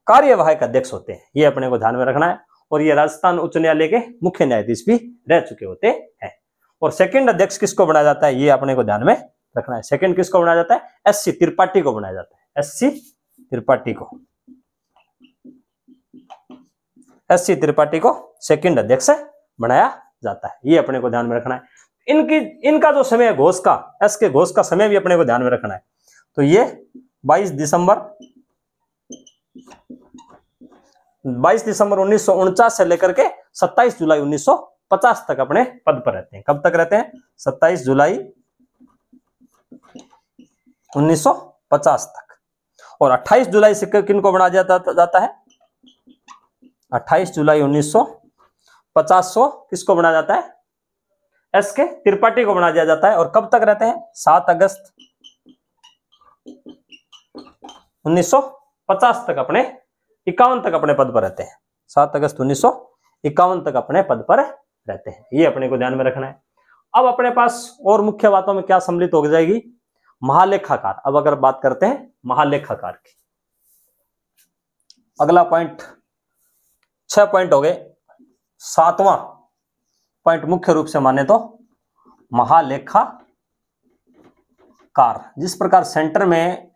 कार्यवाहक अध्यक्ष होते हैं, ये अपने को ध्यान में रखना है। और ये राजस्थान उच्च न्यायालय के मुख्य न्यायाधीश भी रह चुके होते हैं। और सेकंड अध्यक्ष किसको बनाया जाता है? ये अपने को ध्यान में रखना है। सेकंड किसको बनाया जाता है? एससी त्रिपाठी को बनाया जाता है। एससी त्रिपाठी को सेकंड अध्यक्ष बनाया जाता है, ये अपने को ध्यान में रखना है। इनका जो समय है घोष का, एस के घोष का समय भी अपने को ध्यान में रखना है। तो ये 22 दिसंबर 1949 से लेकर के 27 जुलाई 1950 तक अपने पद पर रहते हैं। कब तक रहते हैं? 27 जुलाई 1950 तक। और 28 जुलाई से किनको बनाया जाता है? 28 जुलाई 1950 को किसको बनाया जाता है? एस के त्रिपाठी को बना दिया जाता है। और कब तक रहते हैं? 7 अगस्त 1950 तक अपने 51 तक अपने पद पर रहते हैं। 7 अगस्त 1951 तक अपने पद पर रहते हैं, ये अपने को ध्यान में रखना है। अब अपने पास और मुख्य बातों में क्या सम्मिलित हो जाएगी? महालेखाकार। अब अगर बात करते हैं महालेखाकार की, अगला पॉइंट 6 पॉइंट हो गए। 7वां पॉइंट मुख्य रूप से माने तो महालेखाकार। जिस प्रकार सेंटर में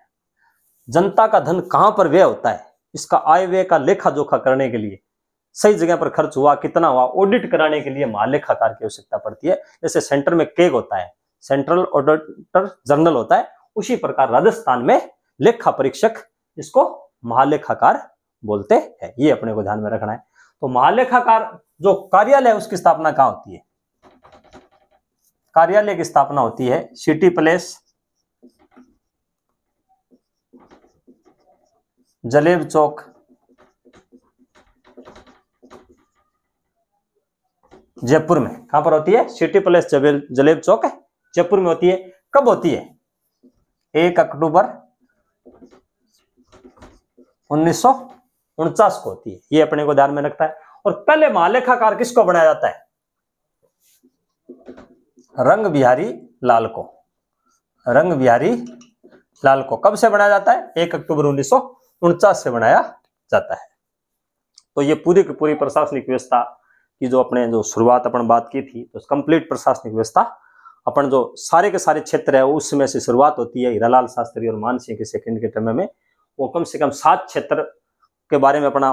जनता का धन कहां पर व्यय होता है, इसका आय व्यय का लेखा जोखा करने के लिए, सही जगह पर खर्च हुआ कितना हुआ, ऑडिट कराने के लिए महालेखाकार की आवश्यकता पड़ती है। जैसे सेंटर में केग होता है, सेंट्रल ऑडिटर जनरल होता है, उसी प्रकार राजस्थान में लेखा परीक्षक, इसको महालेखाकार बोलते हैं, ये अपने को ध्यान में रखना है। तो महालेखाकार जो कार्यालय है उसकी स्थापना कहां होती है? कार्यालय की स्थापना होती है सिटी प्लेस, जलेब चौक, जयपुर में। कहां पर होती है? सिटी प्लेस जलेब चौक है, जयपुर में होती है। कब होती है? 1 अक्टूबर 1949 को होती है, ये अपने को ध्यान में रखता है। और पहले महालेखाकार किसको बनाया जाता है? रंग बिहारी लाल को। रंग बिहारी लाल को कब से बनाया जाता है? 1 अक्टूबर 1949 से बनाया जाता है। तो ये पूरी की पूरी प्रशासनिक व्यवस्था की जो अपने जो शुरुआत अपन बात की थी, तो कंप्लीट प्रशासनिक व्यवस्था अपन जो सारे के सारे क्षेत्र है उसमें से शुरुआत होती है हीरालाल शास्त्री और मानसिंह के सेकंड के टर्म में। वो कम से कम 7 क्षेत्र के बारे में अपना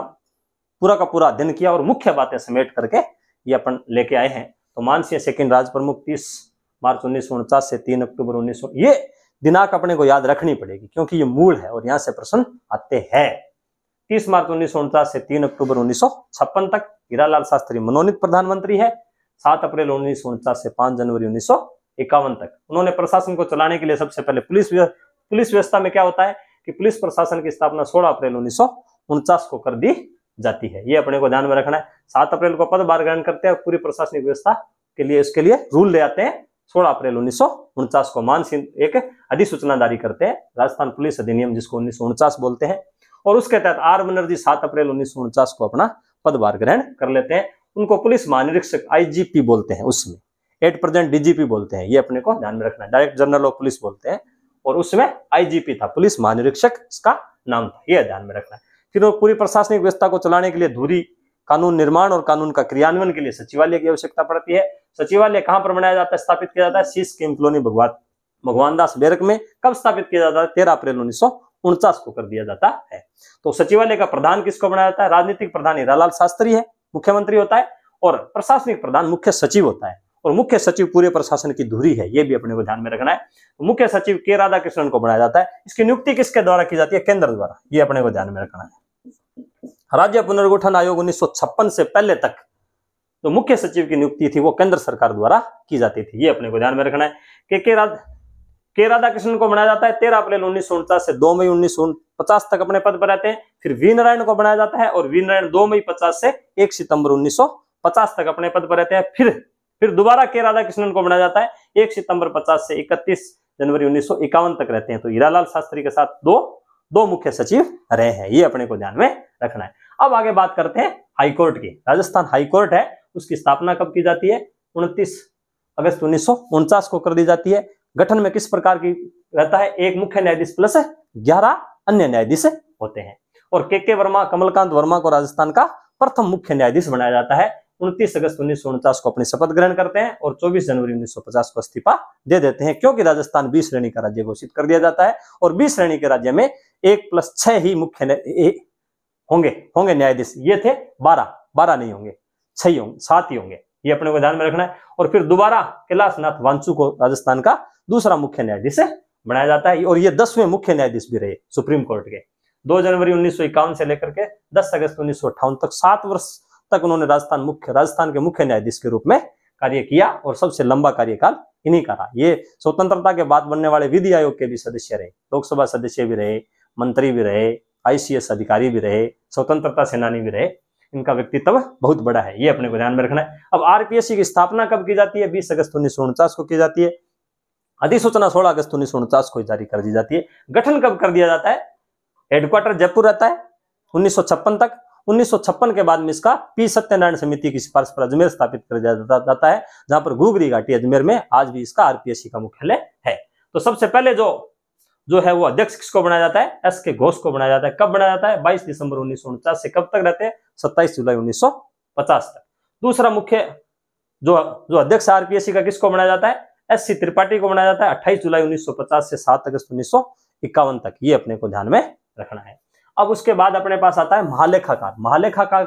पूरा का पूरा अध्ययन किया और मुख्य बातें समेट करके ये अपन लेके आए हैं। तो मानसिंह सेकंड राज प्रमुख 30 मार्च 1949 से 3 अक्टूबर 1900, ये दिनांक अपने को याद रखनी पड़ेगी क्योंकि ये मूल है और यहाँ से प्रश्न आते हैं। 30 मार्च 1949 से 3 अक्टूबर 1956 तक हीरालाल शास्त्री मनोनीत प्रधानमंत्री है। 7 अप्रैल 1949 से 5 जनवरी 1951 तक उन्होंने प्रशासन को चलाने के लिए सबसे पहले पुलिस व्यवस्था में क्या होता है कि पुलिस प्रशासन की स्थापना 16 अप्रैल 1949 को कर दी जाती है, ये अपने को ध्यान में रखना है। 7 अप्रैल को पदभार ग्रहण करते हैं, पूरी प्रशासनिक व्यवस्था के लिए इसके लिए रूल ले आते हैं। 16 अप्रैल 1949 को मानसिंह एक अधिसूचना जारी करते हैं, राजस्थान पुलिस अधिनियम जिसको 1949 बोलते हैं, और उसके तहत आर बनर्जी 7 अप्रैल 1949 को अपना पदभार ग्रहण कर लेते हैं। उनको पुलिस महानिरीक्षक आईजीपी बोलते हैं, उसमें एट प्रेजेंट डीजीपी बोलते हैं, ये अपने को ध्यान में रखना है। डायरेक्टर जनरल ऑफ पुलिस बोलते हैं और उसमें आईजीपी था, पुलिस महानिरीक्षक इसका नाम था, ये ध्यान में रखना है। फिर वो पूरी प्रशासनिक व्यवस्था को चलाने के लिए धुरी कानून निर्माण और कानून का क्रियान्वयन के लिए सचिवालय की आवश्यकता पड़ती है। सचिवालय कहां पर बनाया जाता है, स्थापित किया जाता है? शीश कैंप कॉलोनी भगवान दास बैरक में। कब स्थापित किया जाता है? 13 अप्रैल 1949 को कर दिया जाता है। तो सचिवालय का प्रधान किसको बनाया जाता है? राजनीतिक प्रधान हीरालाल शास्त्री है, मुख्यमंत्री होता है, और प्रशासनिक प्रधान मुख्य सचिव होता है, और मुख्य सचिव पूरे प्रशासन की धुरी है, ये भी अपने को ध्यान में रखना है। मुख्य सचिव के राधाकृष्णन को बनाया जाता है। इसकी नियुक्ति किसके द्वारा की जाती है? केंद्र द्वारा, ये अपने को ध्यान में रखना है। राज्य पुनर्गठन आयोग 1956 से पहले तक जो मुख्य सचिव की नियुक्ति थी वो केंद्र सरकार द्वारा की जाती थी। ये अपने को ध्यान में रखना है। के राधाकृष्णन को बनाया जाता है 13 अप्रैल 1949 से 2 मई 1950 तक अपने पद पर रहते हैं। फिर वी नारायण को बनाया जाता है और वी नारायण 2 मई 50 से 1 सितंबर 1950 तक अपने पद पर रहते हैं। फिर दोबारा के राधाकृष्णन को बनाया जाता है 1 सितंबर 50 से 31 जनवरी 1951 तक रहते हैं। तो हीरालाल शास्त्री के साथ दो मुख्य सचिव रहे हैं। ये अपने को ध्यान में रखना है। अब आगे बात करते हैं हाईकोर्ट की। राजस्थान हाईकोर्ट है उसकी स्थापना कब की जाती है? 29 अगस्त 1949 को कर दी जाती है। गठन में किस प्रकार की रहता है? एक मुख्य न्यायाधीश प्लस 11 अन्य न्यायाधीश होते हैं। और के वर्मा, कमलकांत वर्मा को राजस्थान का प्रथम मुख्य न्यायाधीश बनाया जाता है। 29 अगस्त 1949 को अपनी शपथ ग्रहण करते हैं और 24 जनवरी 1950 को इस्तीफा दे देते हैं, क्योंकि राजस्थान 20 श्रेणी का राज्य घोषित कर दिया जाता है और 20 श्रेणी के राज्य में 1+6 ही मुख्य होंगे न्यायाधीश। ये थे 12 नहीं होंगे, 6 होंगे, 7 ही होंगे। ये अपने को ध्यान में रखना है। और फिर दोबारा कैलाशनाथ वांचू को राजस्थान का दूसरा मुख्य न्यायाधीश बनाया जाता है और ये 10वें मुख्य न्यायाधीश भी रहे सुप्रीम कोर्ट के। 2 जनवरी 1951 से लेकर के 10 अगस्त 1958 तक 7 वर्ष तक उन्होंने राजस्थान के मुख्य न्यायाधीश के रूप में कार्य किया और सबसे लंबा कार्यकाल इन्हीं का रहा। ये स्वतंत्रता के बाद बनने वाले विधि आयोग के भी सदस्य रहे, लोकसभा सदस्य भी रहे, मंत्री भी रहे, ICS अधिकारी भी रहे, स्वतंत्रता सेनानी भी रहे। इनका व्यक्तित्व बहुत बड़ा है। ये अपने को ध्यान में रखना है। अब RPSC की स्थापना कब की जाती है? 20 अगस्त 1949 को की जाती है। अधिसूचना 16 अगस्त 1949 को जारी कर दी जाती है। गठन कब कर दिया जाता है? हेडक्वार्टर जयपुर रहता है 1956 तक। 1956 के बाद में इसका P सत्यनारायण समिति की सिफारिश पर अजमेर स्थापित कर दिया जाता है, जहां पर घुघरी घाटी अजमेर में आज भी इसका RPSC का मुख्यालय है। तो सबसे पहले जो है वो अध्यक्ष किसको बनाया जाता है? SK घोष को बनाया जाता है। कब बनाया जाता है? 22 दिसंबर 1949 से कब तक रहते हैं? 27 जुलाई 1950 तक। दूसरा मुख्य जो अध्यक्ष RPSC का किसको बनाया जाता है? SC त्रिपाठी को बनाया जाता है 28 जुलाई 1950 से 7 अगस्त 1951 तक। ये अपने को ध्यान में रखना है। अब उसके बाद अपने पास आता है महालेखाकार। महालेखाकार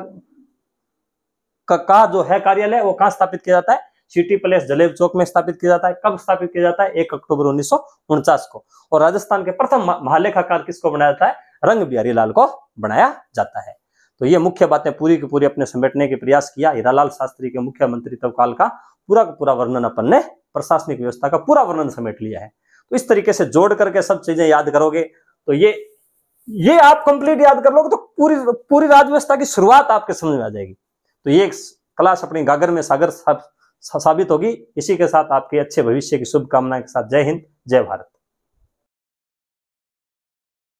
का जो है कार्यालय वो कहां स्थापित किया जाता है? सिटी प्लेस जलेब चौक में स्थापित किया जाता है। कब स्थापित किया जाता है? 1 अक्टूबर 1949 को। और राजस्थान के प्रथम महालेखाकार किसको बनाया जाता है? रंग बिहारी लाल को बनाया जाता है। तो ये मुख्य बातें पूरी की पूरी अपने समेटने के प्रयास किया। हीरालाल शास्त्री के मुख्यमंत्रित्व काल का पूरा वर्णन अपन ने, प्रशासनिक व्यवस्था का पूरा वर्णन समेट लिया है। तो इस तरीके से जोड़ करके सब चीजें याद करोगे तो ये आप कंप्लीट याद कर लोगे तो पूरी राजव्यवस्था की शुरुआत आपके समझ में आ जाएगी। तो ये क्लास अपनी गागर में सागर साबित होगी। इसी के साथ आपके अच्छे भविष्य की शुभकामनाएं के साथ जय हिंद, जय भारत।